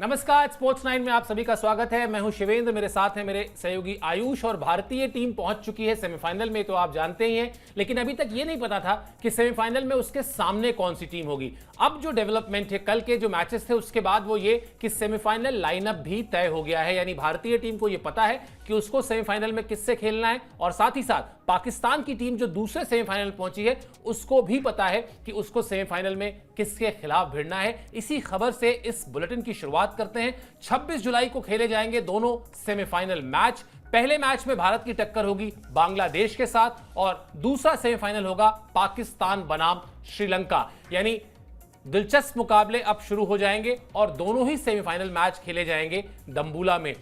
नमस्कार, स्पोर्ट्स 9 में आप सभी का स्वागत है। मैं हूं शिवेंद्र, मेरे साथ हैं मेरे सहयोगी आयुष। और भारतीय टीम पहुंच चुकी है सेमीफाइनल में, तो आप जानते ही हैं, लेकिन अभी तक ये नहीं पता था कि सेमीफाइनल में उसके सामने कौन सी टीम होगी। अब जो डेवलपमेंट है, कल के जो मैचेस थे उसके बाद, वो ये कि सेमीफाइनल लाइनअप भी तय हो गया है। यानी भारतीय टीम को ये पता है कि उसको सेमीफाइनल में किससे खेलना है, और साथ ही साथ पाकिस्तान की टीम जो दूसरे सेमीफाइनल पहुंची है उसको भी पता है कि उसको सेमीफाइनल में किसके खिलाफ भिड़ना है। इसी खबर से इस बुलेटिन की शुरुआत करते हैं। 26 जुलाई को खेले जाएंगे दोनों सेमीफाइनल मैच। पहले मैच में भारत की टक्कर होगी बांग्लादेश के साथ, और दूसरा सेमीफाइनल होगा पाकिस्तान बनाम श्रीलंका। यानी दिलचस्प मुकाबले अब शुरू हो जाएंगे और दोनों ही सेमीफाइनल मैच खेले जाएंगे दम्बुला में।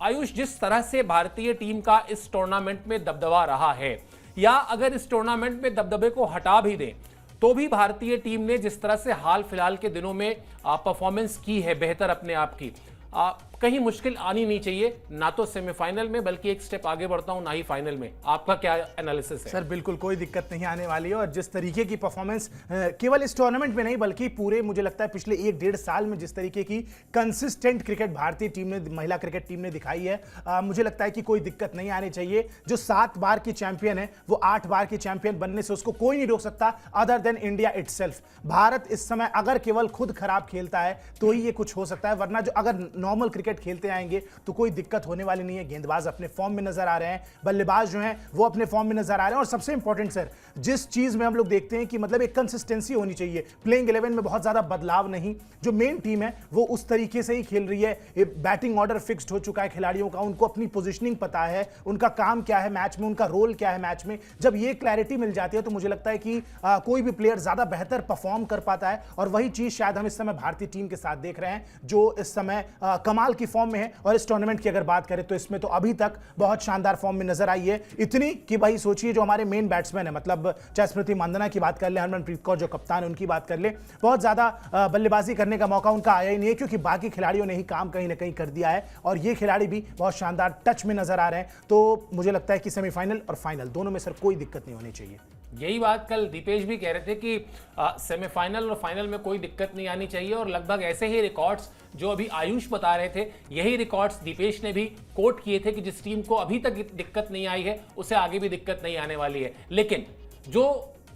आयुष, जिस तरह से भारतीय टीम का इस टूर्नामेंट में दबदबा रहा है, या अगर इस टूर्नामेंट में दबदबे को हटा भी दें तो भी भारतीय टीम ने जिस तरह से हाल फिलहाल के दिनों में परफॉर्मेंस की है बेहतर अपने आप की, कहीं मुश्किल आनी नहीं चाहिए, ना तो सेमीफाइनल में बल्कि एक स्टेप आगे बढ़ता हूं, ना ही फाइनल में। आपका क्या एनालिसिस है? सर बिल्कुल कोई दिक्कत नहीं आने वाली है। और जिस तरीके की परफॉर्मेंस केवल इस टूर्नामेंट में नहीं बल्कि पूरे, मुझे लगता है पिछले 1-1.5 साल में जिस तरीके की कंसिस्टेंट क्रिकेट भारतीय टीम ने, महिला क्रिकेट टीम ने दिखाई है, मुझे लगता है कि कोई दिक्कत नहीं आनी चाहिए। जो 7 बार की चैंपियन है वो 8 बार की चैंपियन बनने से उसको कोई नहीं रोक सकता other than India itself. Bharat इस समय अगर केवल खुद खराब खेलता है तो ही ये कुछ हो सकता है, वरना जो अगर नॉर्मल क्रिकेट खेलते आएंगे तो कोई दिक्कत होने वाली नहीं है। गेंदबाज अपने फॉर्म में नजर आ रहे हैं, बल्लेबाज जो हैं वो अपने फॉर्म में नजर आ रहे हैं। और सबसे इंपॉर्टेंट सर, जिस चीज में हम लोग देखते हैं कि मतलब एक कंसिस्टेंसी होनी चाहिए, प्लेइंग 11 में बहुत ज्यादा बदलाव नहीं। जो मेन टीम है वो उस तरीके से ही खेल रही है, बैटिंग ऑर्डर फिक्स्ड हो चुका है खिलाड़ियों का, उनको अपनी पोजीशनिंग पता है, उनका काम क्या है मैच में, उनका रोल क्या है मैच में। जब ये क्लैरिटी मिल जाती है तो मुझे लगता है कि कोई भी प्लेयर ज्यादा बेहतर परफॉर्म कर पाता है। और वही चीज शायद हम इस समय भारतीय टीम के साथ देख रहे हैं, जो इस समय कमाल की फॉर्म में है। और इस टूर्नामेंट की अगर बात करें तो इसमें तो अभी तक बहुत शानदार फॉर्म में नजर आई है। इतनी कि भाई सोचिए, जो हमारे मेन बैट्समैन है, मतलब चाहे स्मृति मांधाना की बात कर ले, हरमनप्रीत कौर जो कप्तान है उनकी बात कर ले, बहुत ज्यादा बल्लेबाजी करने का मौका उनका आया ही नहीं है, क्योंकि बाकी खिलाड़ियों ने ही काम कहीं ना कहीं कर दिया है। और ये खिलाड़ी भी बहुत शानदार टच में नजर आ रहे हैं। तो मुझे लगता है कि सेमीफाइनल और फाइनल दोनों में सर कोई दिक्कत नहीं होनी चाहिए। यही बात कल दीपेश भी कह रहे थे कि सेमीफाइनल और फाइनल में कोई दिक्कत नहीं आनी चाहिए, और लगभग ऐसे ही रिकॉर्ड्स जो अभी आयुष बता रहे थे, यही रिकॉर्ड्स दीपेश ने भी कोट किए थे कि जिस टीम को अभी तक दिक्कत नहीं आई है उसे आगे भी दिक्कत नहीं आने वाली है। लेकिन जो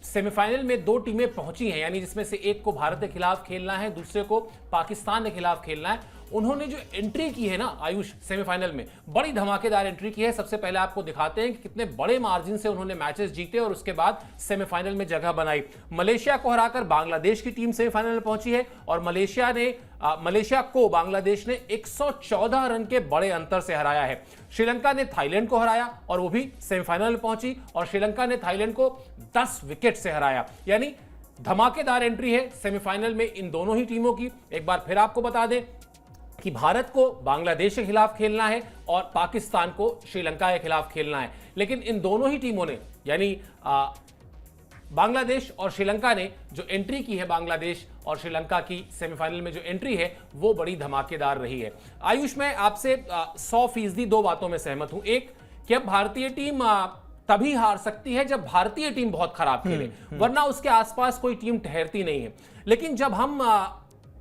सेमीफाइनल में 2 टीमें पहुंची हैं, यानी जिसमें से एक को भारत के खिलाफ खेलना है, दूसरे को पाकिस्तान के खिलाफ खेलना है, उन्होंने जो एंट्री की है ना आयुष सेमीफाइनल में, बड़ी धमाकेदार एंट्री की है। सबसे पहले आपको दिखाते हैं कि कितने बड़े मार्जिन से उन्होंने मैचेस जीते और उसके बाद सेमीफाइनल में जगह बनाई। मलेशिया को हराकर बांग्लादेश की टीम सेमीफाइनल में पहुंची है, और मलेशिया को बांग्लादेश ने 114 रन के बड़े अंतर से हराया है। श्रीलंका ने थाईलैंड को हराया और वो भी सेमीफाइनल में पहुंची, और श्रीलंका ने थाईलैंड को 10 विकेट से हराया। यानी धमाकेदार एंट्री है सेमीफाइनल में इन दोनों ही टीमों की। एक बार फिर आपको बता दें कि भारत को बांग्लादेश के खिलाफ खेलना है और पाकिस्तान को श्रीलंका के खिलाफ खेलना है। लेकिन इन दोनों ही टीमों ने, यानी बांग्लादेश और श्रीलंका ने जो एंट्री की है, बांग्लादेश और श्रीलंका की सेमीफाइनल में जो एंट्री है वो बड़ी धमाकेदार रही है। आयुष, मैं आपसे 100% 2 बातों में सहमत हूं। एक, कि अब भारतीय टीम तभी हार सकती है जब भारतीय टीम बहुत खराब खेले, वरना उसके आसपास कोई टीम ठहरती नहीं है। लेकिन जब हम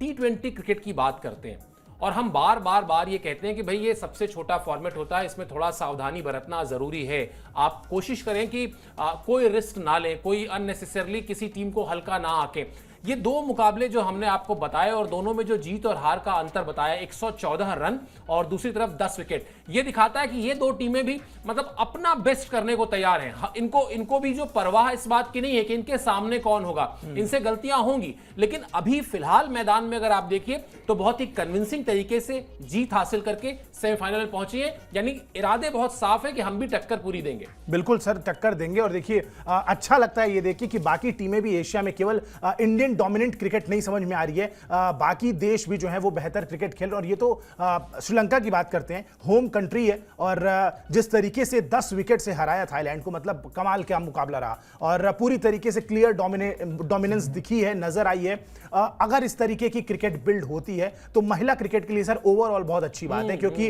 T20 क्रिकेट की बात करते हैं और हम बार ये कहते हैं कि भाई ये सबसे छोटा फॉर्मेट होता है, इसमें थोड़ा सावधानी बरतना जरूरी है, आप कोशिश करें कि कोई रिस्क ना लें, कोई अननेसेसरली किसी टीम को हल्का ना आके। ये 2 मुकाबले जो हमने आपको बताए और दोनों में जो जीत और हार का अंतर बताया, 114 रन और दूसरी तरफ 10 विकेट, ये दिखाता है कि ये 2 टीमें भी मतलब अपना बेस्ट करने को तैयार हैं। इनको भी जो परवाह इस बात की नहीं है कि इनके सामने कौन होगा, इनसे गलतियां होंगी, लेकिन अभी फिलहाल मैदान में अगर आप देखिए तो बहुत ही कन्विंसिंग तरीके से जीत हासिल करके सेमीफाइनल में पहुंची है। यानी इरादे बहुत साफ है कि हम भी टक्कर पूरी देंगे। बिल्कुल सर, टक्कर देंगे। और देखिए अच्छा लगता है ये देखिए कि बाकी टीमें भी एशिया में केवल इंडियन डोमिनेंट क्रिकेट नहीं समझ में आ रही है, बाकी देश भी जो है वो बेहतर क्रिकेट खेल रहे हैं। और ये तो श्रीलंका की बात करते हैं, होम कंट्री है, और जिस तरीके से 10 विकेट से हराया थाईलैंड को, मतलब कमाल का मुकाबला रहा और पूरी तरीके से क्लियर डोमिनेंस दिखी है, नजर आई है। अगर इस तरीके की क्रिकेट बिल्ड होती है तो महिला क्रिकेट के लिए सर ओवरऑल बहुत अच्छी बात है, क्योंकि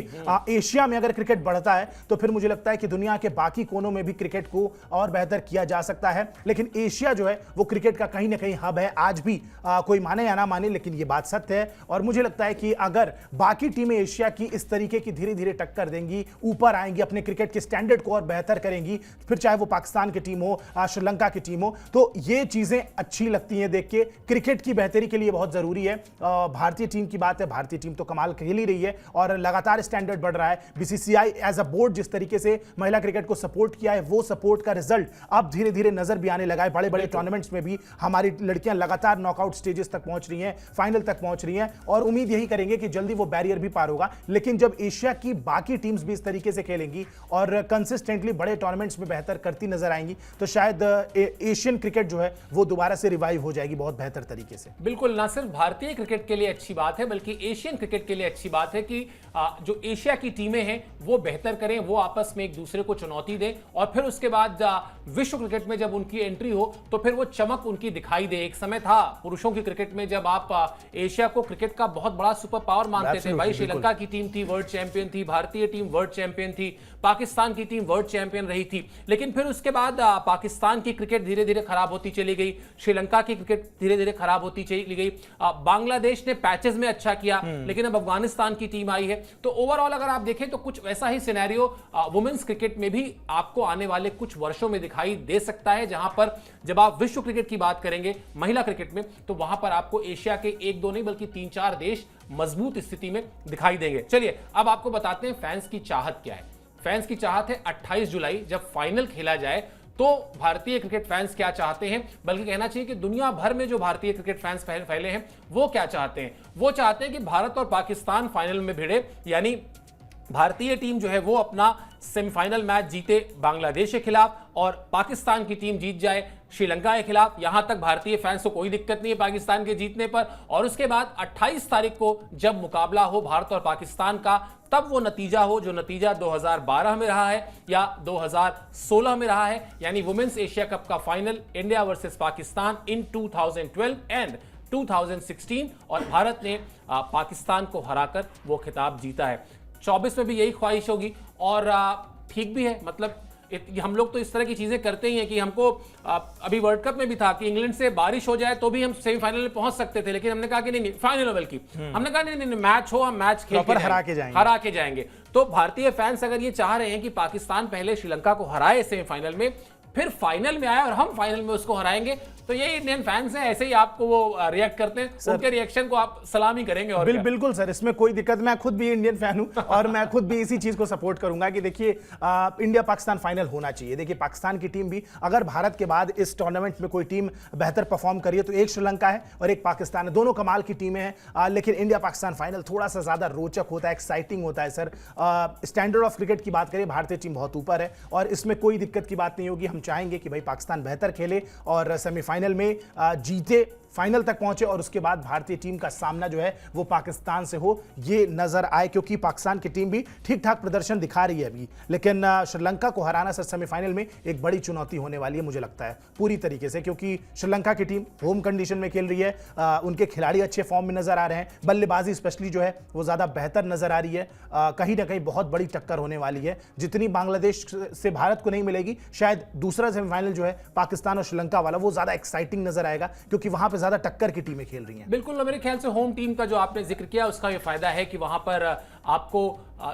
एशिया में अगर क्रिकेट बढ़ता है तो फिर मुझे लगता है कि दुनिया के बाकी कोनों में भी क्रिकेट को और बेहतर किया जा सकता है। लेकिन एशिया जो है वो क्रिकेट का कहीं ना कहीं हब है। आज आज भी कोई माने या ना माने, लेकिन ये बात सत्य है। और मुझे लगता है कि अगर बाकी टीमें एशिया की इस तरीके की धीरे धीरे टक्कर देंगी, ऊपर आएंगी, अपने क्रिकेट के स्टैंडर्ड को और बेहतर करेंगी, फिर चाहे वो पाकिस्तान की टीम हो, श्रीलंका की टीम हो, तो ये चीजें अच्छी लगती हैं देख के। क्रिकेट की बेहतरी के लिए बहुत जरूरी है। भारतीय टीम की बात है, भारतीय टीम तो कमाल खेल ही रही है और लगातार स्टैंडर्ड बढ़ रहा है। बीसीसीआई एज अ बोर्ड जिस तरीके से महिला क्रिकेट को सपोर्ट किया है, वो सपोर्ट का रिजल्ट अब धीरे धीरे नजर भी आने लगा है। बड़े बड़े टूर्नामेंट्स में भी हमारी लड़कियां लगातार नॉकआउट स्टेजेस तक पहुंच रही हैं, फाइनल तक पहुंच रही हैं और उम्मीद यही करेंगे कि जल्दी वो बैरियर भी पार होगा। लेकिन जब एशिया की बाकी टीम्स भी इस तरीके से खेलेंगी और कंसिस्टेंटली बड़े टूर्नामेंट्स में बेहतर करती नजर आएंगी, तो शायद एशियन क्रिकेट जो है वो दोबारा से रिवाइव हो जाएगी बहुत बेहतर तरीके से। बिल्कुल, ना सिर्फ भारतीय क्रिकेट के लिए अच्छी बात है बल्कि एशियन क्रिकेट के लिए अच्छी बात है कि जो एशिया की टीमें हैं वो बेहतर करें, वो आपस में एक दूसरे को चुनौती दें और फिर उसके बाद विश्व क्रिकेट में जब उनकी एंट्री हो तो फिर वो चमक उनकी दिखाई दे। एक समय था पुरुषों की क्रिकेट में जब आप एशिया को क्रिकेट का बहुत बड़ा सुपर पावर मानते थे। भाई श्रीलंका की टीम थी, वर्ल्ड चैंपियन थी, भारतीय टीम वर्ल्ड चैंपियन थी, पाकिस्तान की टीम वर्ल्ड चैंपियन रही थी। लेकिन फिर उसके बाद पाकिस्तान की क्रिकेट धीरे धीरे खराब होती चली गई, श्रीलंका की क्रिकेट धीरे धीरे खराब होती चली गई, बांग्लादेश ने पैचेस में अच्छा किया, लेकिन अब अफगानिस्तान की टीम आई है। तो ओवरऑल अगर आप देखें तो कुछ वैसा ही सिनेरियो वुमेन्स क्रिकेट में भी आपको आने वाले कुछ वर्षों में दिखाई दे सकता है, जहां पर जब आप विश्व क्रिकेट की बात करेंगे महिला क्रिकेट में, तो वहां पर आपको एशिया के एक दो नहीं बल्कि 3-4 देश मजबूत स्थिति में दिखाई देंगे। चलिए अब आपको बताते हैं फैंस की चाहत क्या है। फैंस की चाहत है 28 जुलाई जब फाइनल खेला जाए तो भारतीय क्रिकेट फैंस क्या चाहते हैं, बल्कि कहना चाहिए कि दुनिया भर में जो भारतीय क्रिकेट फैंस फैले हैं वो क्या चाहते हैं। वो चाहते हैं कि भारत और पाकिस्तान फाइनल में भिड़े, यानी भारतीय टीम जो है वो अपना सेमीफाइनल मैच जीते बांग्लादेश के खिलाफ और पाकिस्तान की टीम जीत जाए श्रीलंका के खिलाफ। यहां तक भारतीय फैंस को कोई दिक्कत नहीं है पाकिस्तान के जीतने पर। और उसके बाद 28 तारीख को जब मुकाबला हो भारत और पाकिस्तान का, तब वो नतीजा हो जो नतीजा 2012 में रहा है या 2016 में रहा है, यानी वुमेन्स एशिया कप का final India versus Pakistan in 2012 and 2016 और भारत ने पाकिस्तान को हराकर वो खिताब जीता है। 24 में भी यही ख्वाहिश होगी और ठीक भी है। मतलब हम लोग तो इस तरह की चीजें करते ही हैं कि हमको अभी वर्ल्ड कप में भी था कि इंग्लैंड से बारिश हो जाए तो भी हम सेमीफाइनल में पहुंच सकते थे, लेकिन हमने कहा कि नहीं फाइनल, बल्कि हमने कहा नहीं मैच हो, हम मैच खेल के हरा के जाएंगे। तो भारतीय फैंस अगर ये चाह रहे हैं कि पाकिस्तान पहले श्रीलंका को हराए सेमीफाइनल में, फिर फाइनल में आए और हम फाइनल में उसको हराएंगे, तो ये इंडियन फैंस हैं, ऐसे ही आपको वो रिएक्ट करते हैं। उनके रिएक्शन को आप सलामी करेंगे। और बिल्कुल सर, इसमें कोई दिक्कत, मैं खुद भी इंडियन फैन हूं और मैं खुद भी इसी चीज को सपोर्ट करूंगा कि देखिए इंडिया पाकिस्तान फाइनल होना चाहिए। देखिए पाकिस्तान की टीम भी, अगर भारत के बाद इस टूर्नामेंट में कोई टीम बेहतर परफॉर्म करी है तो एक श्रीलंका है और एक पाकिस्तान है, दोनों कमाल की टीमें हैं। लेकिन इंडिया पाकिस्तान फाइनल थोड़ा सा ज्यादा रोचक होता है, एक्साइटिंग होता है सर। स्टैंडर्ड ऑफ क्रिकेट की बात करें, भारतीय टीम बहुत ऊपर है और इसमें कोई दिक्कत की बात नहीं होगी। हम चाहेंगे कि भाई पाकिस्तान बेहतर खेले और सेमीफाइनल में जीते, फाइनल तक पहुंचे और उसके बाद भारतीय टीम का सामना जो है वो पाकिस्तान से हो, ये नजर आए, क्योंकि पाकिस्तान की टीम भी ठीक ठाक प्रदर्शन दिखा रही है अभी। लेकिन श्रीलंका को हराना सर सेमीफाइनल में एक बड़ी चुनौती होने वाली है मुझे लगता है पूरी तरीके से, क्योंकि श्रीलंका की टीम होम कंडीशन में खेल रही है, उनके खिलाड़ी अच्छे फॉर्म में नजर आ रहे हैं, बल्लेबाजी स्पेशली जो है वो ज्यादा बेहतर नजर आ रही है। कहीं ना कहीं बहुत बड़ी टक्कर होने वाली है, जितनी बांग्लादेश से भारत को नहीं मिलेगी, शायद दूसरा सेमीफाइनल जो है पाकिस्तान और श्रीलंका वाला वो ज्यादा एक्साइटिंग नजर आएगा, क्योंकि वहां पर ज्यादा टक्कर की टीमें खेल रही हैं। बिल्कुल, मेरे ख्याल से होम टीम का जो आपने जिक्र किया उसका ये फायदा है कि वहां पर आपको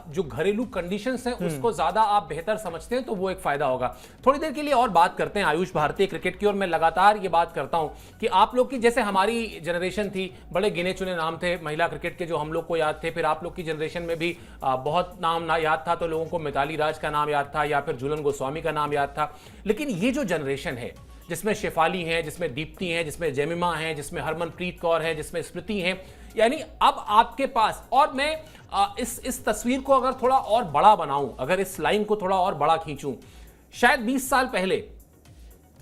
जो घरेलू कंडीशंस हैं उसको ज्यादा आप बेहतर समझते हैं, तो वो एक फायदा होगा। थोड़ी देर के लिए और बात करते हैं आयुष भारतीय क्रिकेट की, और मैं लगातार ये बात करता हूं कि आप लोग की, जैसे हमारी जनरेशन थी, बड़े गिने चुने नाम थे महिला क्रिकेट के जो हम लोग को याद थे, फिर आप लोग की जनरेशन में भी बहुत नाम ना याद था, तो लोगों को मिताली राज का नाम याद था या फिर झूलन गोस्वामी का नाम याद था। लेकिन ये जो जनरेशन है जिसमें शेफाली हैं, जिसमें दीप्ति हैं, जिसमें जेमिमा हैं, जिसमें हरमनप्रीत कौर है, जिसमें स्मृति हैं, यानी अब आपके पास, और मैं इस तस्वीर को अगर थोड़ा और बड़ा बनाऊं, अगर इस लाइन को थोड़ा और बड़ा खींचूं, शायद 20 साल पहले,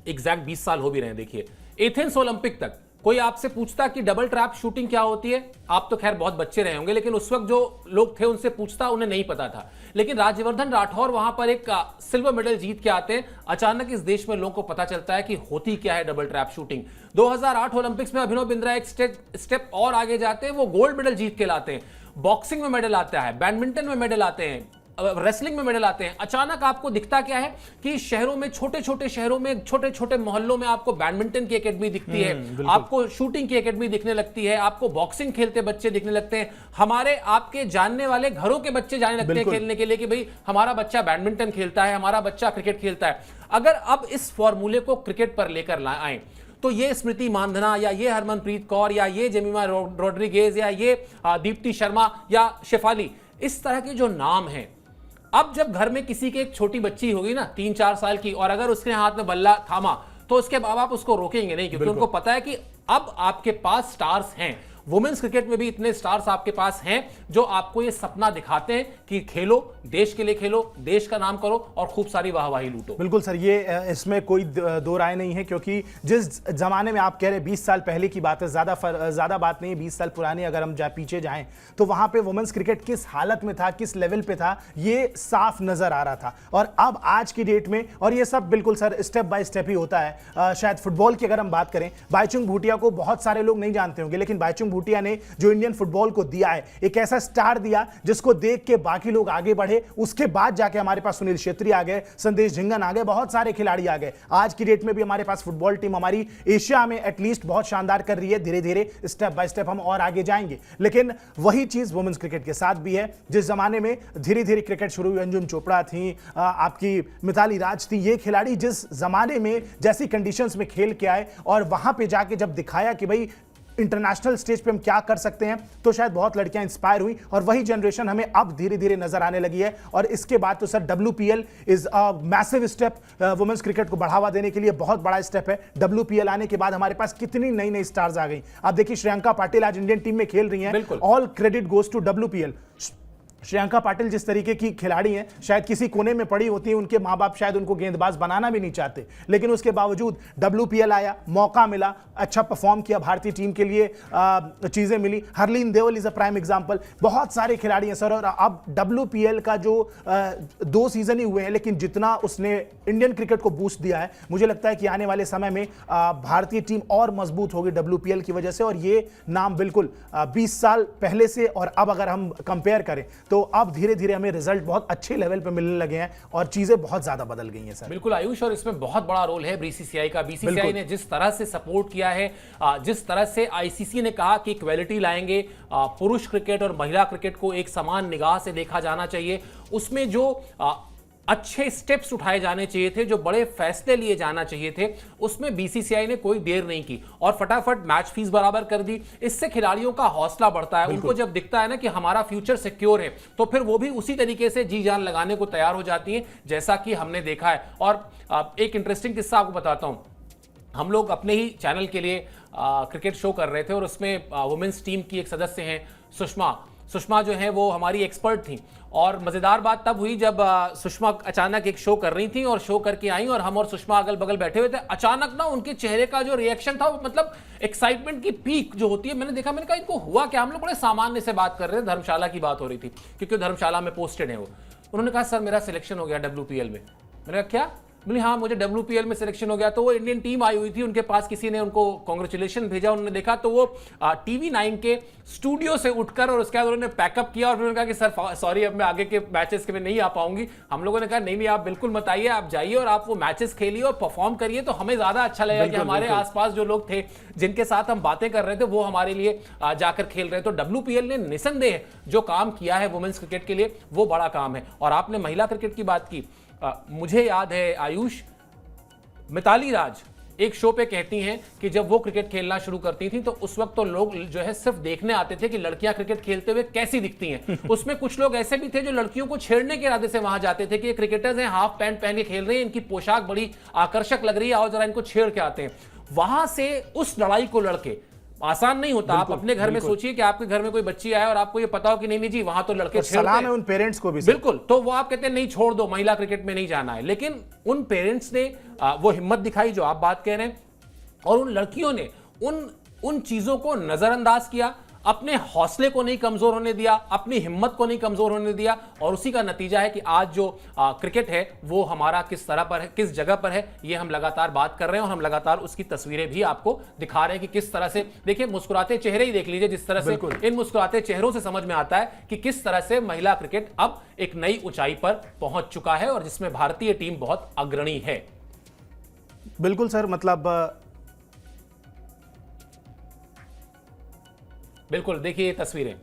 एग्जैक्ट 20 साल हो भी रहे हैं, देखिए एथेंस ओलंपिक तक कोई आपसे पूछता कि डबल ट्रैप शूटिंग क्या होती है, आप तो खैर बहुत बच्चे रहे होंगे, लेकिन उस वक्त जो लोग थे उनसे पूछता, उन्हें नहीं पता था। लेकिन राज्यवर्धन राठौर वहां पर एक सिल्वर मेडल जीत के आते हैं, अचानक इस देश में लोगों को पता चलता है कि होती क्या है डबल ट्रैप शूटिंग। 2008 ओलंपिक्स में अभिनव बिंद्रा एक स्टेप और आगे जाते हैं, वो गोल्ड मेडल जीत के लाते हैं। बॉक्सिंग में मेडल आता है, बैडमिंटन में मेडल आते हैं, रेसलिंग में मेडल आते हैं, अचानक आपको दिखता क्या है कि शहरों में, छोटे छोटे शहरों में, छोटे छोटे मोहल्लों में आपको बैडमिंटन की एकेडमी दिखती है, आपको शूटिंग की एकेडमी दिखने लगती है, आपको बॉक्सिंग खेलते बच्चे दिखने लगते हैं, हमारे आपके जानने वाले घरों के बच्चे जाने लगते हैं खेलने के लिए कि भाई हमारा बच्चा बैडमिंटन खेलता है, हमारा बच्चा क्रिकेट खेलता है। अगर अब इस फॉर्मूले को क्रिकेट पर लेकर आए तो ये स्मृति मांधना या ये हरमनप्रीत कौर या ये जेमिमा रोड्रिगेज या ये दीप्ति शर्मा या शेफाली, इस तरह के जो नाम हैं, अब जब घर में किसी की एक छोटी बच्ची होगी ना 3-4 साल की, और अगर उसके हाथ में बल्ला थामा तो उसके मां बाप उसको रोकेंगे नहीं, क्योंकि उनको पता है कि अब आपके पास स्टार्स हैं। वुमेन्स क्रिकेट में भी इतने स्टार्स आपके पास हैं जो आपको ये सपना दिखाते हैं कि खेलो, देश के लिए खेलो, देश का नाम करो और खूब सारी वाहवाही लूटो। बिल्कुल सर, ये इसमें कोई दो राय नहीं है, क्योंकि जिस जमाने में आप कह रहे 20 साल पहले की बात है, ज्यादा बात नहीं है, 20 साल पुरानी अगर हम पीछे जाएं तो वहां पे वुमेन्स क्रिकेट किस हालत में था, किस लेवल पे था, ये साफ नजर आ रहा था। और अब आज की डेट में, और ये सब बिल्कुल सर स्टेप बाय स्टेप ही होता है। शायद फुटबॉल की अगर हम बात करें, बाईचुंग भूटिया को बहुत सारे लोग नहीं जानते होंगे, लेकिन बाईचुंग भूटिया ने जो इंडियन फुटबॉल को दिया है, एक ऐसा स्टार दिया जिसको देख के बाकी लोग आगे बढ़े। उसके बाद जाके हमारे पास सुनील छेत्री आ गए, संदेश झिंगन आ गए, बहुत सारे खिलाड़ी आ गए। आज की डेट में भी हमारे पास फुटबॉल टीम हमारी एशिया में एटलीस्ट बहुत शानदार कर रही है। धीरे धीरे स्टेप बाय स्टेप हम और आगे जाएंगे, लेकिन वही चीज वुमेन्स क्रिकेट के साथ भी है। जिस जमाने में धीरे धीरे क्रिकेट शुरू हुई, अंजुम चोपड़ा थी, आपकी मिताली राज थी, ये खिलाड़ी जिस जमाने में जैसी कंडीशंस में खेल के आए और वहां पे जाके जब दिखाया कि भाई इंटरनेशनल स्टेज पे हम क्या कर सकते हैं, तो शायद बहुत लड़कियां इंस्पायर हुई। और वही जनरेशन हमें अब धीरे धीरे नजर आने लगी है। और इसके बाद तो sir WPL is a massive step, women's cricket को बढ़ावा देने के लिए बहुत बड़ा स्टेप है। WPL आने के बाद हमारे पास कितनी नई नई स्टार्स आ गई। आप देखिए श्रेयांका पाटिल आज इंडियन टीम में खेल रही हैं, all credit goes to WPL। Shreyanka Patil जिस तरीके की खिलाड़ी हैं, शायद किसी कोने में पड़ी होती है, उनके माँ बाप शायद उनको गेंदबाज बनाना भी नहीं चाहते, लेकिन उसके बावजूद WPL आया, मौका मिला, अच्छा परफॉर्म किया, भारतीय टीम के लिए चीज़ें मिली। Harleen Deol is a prime example. बहुत सारे खिलाड़ी हैं सर। और अब WPL का जो 2 सीजन ही हुए हैं, लेकिन जितना उसने इंडियन क्रिकेट को बूस्ट दिया है, मुझे लगता है कि आने वाले समय में भारतीय टीम और मजबूत होगी WPL की वजह से। और ये नाम बिल्कुल 20 साल पहले से और अब अगर हम कंपेयर करें तो अब धीरे धीरे हमें रिजल्ट बहुत अच्छे लेवल पे मिलने लगे हैं और चीजें बहुत ज्यादा बदल गई हैं सर। बिल्कुल आयुष, और इसमें बहुत बड़ा रोल है BCCI का। BCCI ने जिस तरह से सपोर्ट किया है, जिस तरह से ICC ने कहा कि इक्वालिटी लाएंगे, पुरुष क्रिकेट और महिला क्रिकेट को एक समान निगाह से देखा जाना चाहिए, उसमें जो अच्छे स्टेप्स उठाए जाने चाहिए थे, जो बड़े फैसले लिए जाना चाहिए थे, उसमें BCCI ने कोई देर नहीं की और फटाफट मैच फीस बराबर कर दी। इससे खिलाड़ियों का हौसला बढ़ता है। उनको जब दिखता है ना कि हमारा फ्यूचर सिक्योर है, तो फिर वो भी उसी तरीके से जी जान लगाने को तैयार हो जाती हैं, जैसा कि हमने देखा है। और एक इंटरेस्टिंग किस्सा आपको बताता हूं। हम लोग अपने ही चैनल के लिए क्रिकेट शो कर रहे थे और उसमें वुमेन्स टीम की एक सदस्य हैं सुषमा जो है वो हमारी एक्सपर्ट थी। और मजेदार बात तब हुई जब सुषमा अचानक एक शो कर रही थी और शो करके आई और हम और सुषमा अगल बगल बैठे हुए थे। अचानक ना उनके चेहरे का जो रिएक्शन था, वो मतलब एक्साइटमेंट की पीक जो होती है, मैंने कहा इनको हुआ क्या। हम लोग बड़े सामान्य से बात कर रहे थे, धर्मशाला की बात हो रही थी क्योंकि धर्मशाला में पोस्टेड है वो। उन्होंने कहा सर मेरा सिलेक्शन हो गया WPL में। मैंने कहा क्या? बोले हाँ मुझे WPL में सिलेक्शन हो गया। तो वो इंडियन टीम आई हुई थी, उनके पास किसी ने उनको कांग्रेचुलेशन भेजा। उन्होंने देखा तो वो TV9 के स्टूडियो से उठकर और उसके बाद उन्होंने पैकअप किया और उन्होंने कहा कि सर सॉरी अब मैं आगे के मैचेस के में नहीं आ पाऊंगी। हम लोगों ने कहा नहीं आप बिल्कुल मत आइए, आप जाइए और आप वो मैचेस खेलिए और परफॉर्म करिए, तो हमें ज्यादा अच्छा लगेगा कि हमारे आसपास जो लोग थे जिनके साथ हम बातें कर रहे थे वो हमारे लिए जाकर खेल रहे। तो WPL ने निसंदेह जो काम किया है वुमेन्स क्रिकेट के लिए, वो बड़ा काम है। और आपने महिला क्रिकेट की बात की, मुझे याद है आयुष, मिताली राज एक शो पे कहती हैं कि जब वो क्रिकेट खेलना शुरू करती थी तो उस वक्त तो लोग जो है सिर्फ देखने आते थे कि लड़कियां क्रिकेट खेलते हुए कैसी दिखती हैं। उसमें कुछ लोग ऐसे भी थे जो लड़कियों को छेड़ने के इरादे से वहां जाते थे कि ये क्रिकेटर्स हैं, हाफ पैंट पहन के खेल रहे हैं, इनकी पोशाक बड़ी आकर्षक लग रही है, और जरा इनको छेड़ के आते हैं। वहां से उस लड़ाई को लड़के आसान नहीं होता। आप अपने घर में सोचिए कि आपके घर में कोई बच्ची आए और आपको ये पता हो कि नहीं जी वहां तो लड़के सलाम है उन पेरेंट्स को भी। बिल्कुल, तो वो आप कहते हैं नहीं छोड़ दो, महिला क्रिकेट में नहीं जाना है। लेकिन उन पेरेंट्स ने वो हिम्मत दिखाई जो आप बात कह रहे हैं, और उन लड़कियों ने उन चीजों को नजरअंदाज किया, अपने हौसले को नहीं कमजोर होने दिया, अपनी हिम्मत को नहीं कमजोर होने दिया, और उसी का नतीजा है कि आज जो क्रिकेट है वो हमारा किस तरह पर है, किस जगह पर है, ये हम लगातार बात कर रहे हैं और हम लगातार उसकी तस्वीरें भी आपको दिखा रहे हैं कि किस तरह से, देखिए मुस्कुराते चेहरे ही देख लीजिए, जिस तरह से इन मुस्कुराते चेहरों से समझ में आता है कि किस तरह से महिला क्रिकेट अब एक नई ऊंचाई पर पहुंच चुका है और जिसमें भारतीय टीम बहुत अग्रणी है। बिल्कुल सर, मतलब बिल्कुल, देखिए ये तस्वीरें।